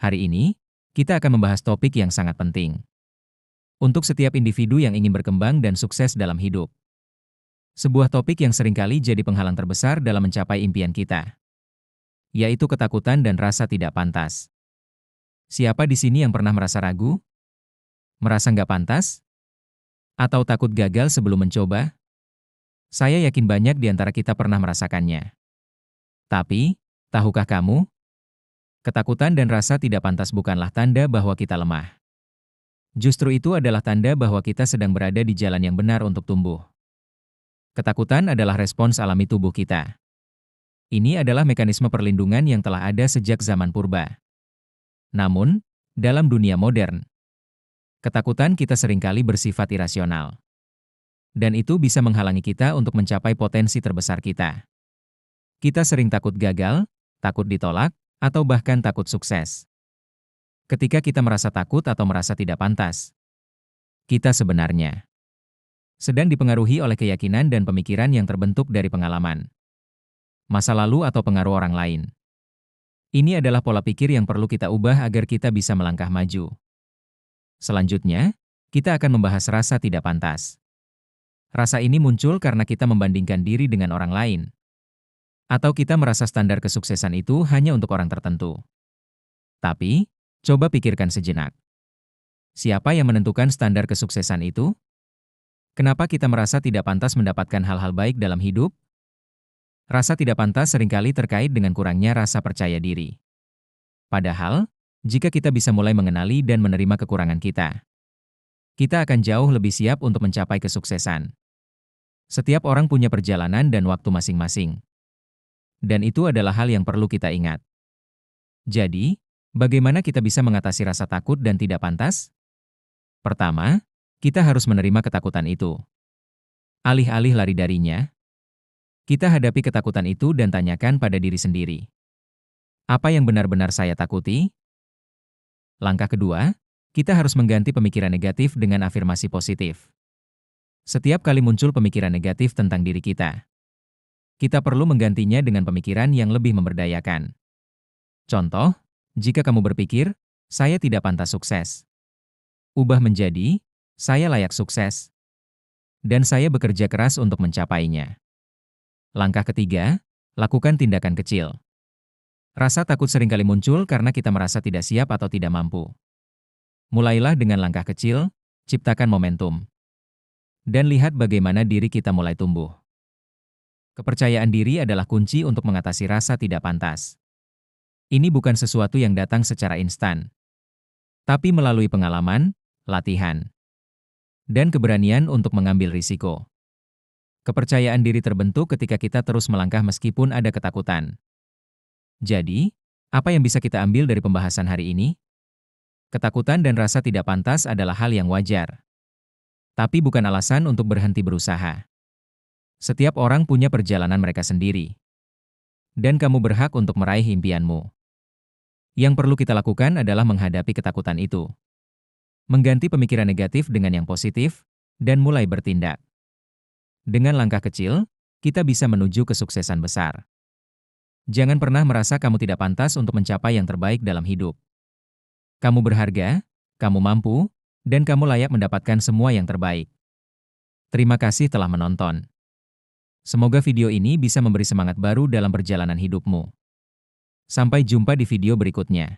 Hari ini, kita akan membahas topik yang sangat penting untuk setiap individu yang ingin berkembang dan sukses dalam hidup. Sebuah topik yang seringkali jadi penghalang terbesar dalam mencapai impian kita, yaitu ketakutan dan rasa tidak pantas. Siapa di sini yang pernah merasa ragu? Merasa nggak pantas? Atau takut gagal sebelum mencoba? Saya yakin banyak di antara kita pernah merasakannya. Tapi, tahukah kamu? Ketakutan dan rasa tidak pantas bukanlah tanda bahwa kita lemah. Justru itu adalah tanda bahwa kita sedang berada di jalan yang benar untuk tumbuh. Ketakutan adalah respons alami tubuh kita. Ini adalah mekanisme perlindungan yang telah ada sejak zaman purba. Namun, dalam dunia modern, ketakutan kita seringkali bersifat irasional. Dan itu bisa menghalangi kita untuk mencapai potensi terbesar kita. Kita sering takut gagal, takut ditolak, atau bahkan takut sukses. Ketika kita merasa takut atau merasa tidak pantas, kita sebenarnya sedang dipengaruhi oleh keyakinan dan pemikiran yang terbentuk dari pengalaman, masa lalu atau pengaruh orang lain. Ini adalah pola pikir yang perlu kita ubah agar kita bisa melangkah maju. Selanjutnya, kita akan membahas rasa tidak pantas. Rasa ini muncul karena kita membandingkan diri dengan orang lain, atau kita merasa standar kesuksesan itu hanya untuk orang tertentu. Tapi, coba pikirkan sejenak. Siapa yang menentukan standar kesuksesan itu? Kenapa kita merasa tidak pantas mendapatkan hal-hal baik dalam hidup? Rasa tidak pantas seringkali terkait dengan kurangnya rasa percaya diri. Padahal, jika kita bisa mulai mengenali dan menerima kekurangan kita akan jauh lebih siap untuk mencapai kesuksesan. Setiap orang punya perjalanan dan waktu masing-masing. Dan itu adalah hal yang perlu kita ingat. Jadi, bagaimana kita bisa mengatasi rasa takut dan tidak pantas? Pertama, kita harus menerima ketakutan itu. Alih-alih lari darinya, kita hadapi ketakutan itu dan tanyakan pada diri sendiri. Apa yang benar-benar saya takuti? Langkah kedua, kita harus mengganti pemikiran negatif dengan afirmasi positif. Setiap kali muncul pemikiran negatif tentang diri kita perlu menggantinya dengan pemikiran yang lebih memberdayakan. Contoh, jika kamu berpikir, saya tidak pantas sukses. Ubah menjadi, saya layak sukses. Dan saya bekerja keras untuk mencapainya. Langkah ketiga, lakukan tindakan kecil. Rasa takut seringkali muncul karena kita merasa tidak siap atau tidak mampu. Mulailah dengan langkah kecil, ciptakan momentum. Dan lihat bagaimana diri kita mulai tumbuh. Kepercayaan diri adalah kunci untuk mengatasi rasa tidak pantas. Ini bukan sesuatu yang datang secara instan, tapi melalui pengalaman, latihan, dan keberanian untuk mengambil risiko. Kepercayaan diri terbentuk ketika kita terus melangkah meskipun ada ketakutan. Jadi, apa yang bisa kita ambil dari pembahasan hari ini? Ketakutan dan rasa tidak pantas adalah hal yang wajar, tapi bukan alasan untuk berhenti berusaha. Setiap orang punya perjalanan mereka sendiri. Dan kamu berhak untuk meraih impianmu. Yang perlu kita lakukan adalah menghadapi ketakutan itu. Mengganti pemikiran negatif dengan yang positif, dan mulai bertindak. Dengan langkah kecil, kita bisa menuju kesuksesan besar. Jangan pernah merasa kamu tidak pantas untuk mencapai yang terbaik dalam hidup. Kamu berharga, kamu mampu, dan kamu layak mendapatkan semua yang terbaik. Terima kasih telah menonton. Semoga video ini bisa memberi semangat baru dalam perjalanan hidupmu. Sampai jumpa di video berikutnya.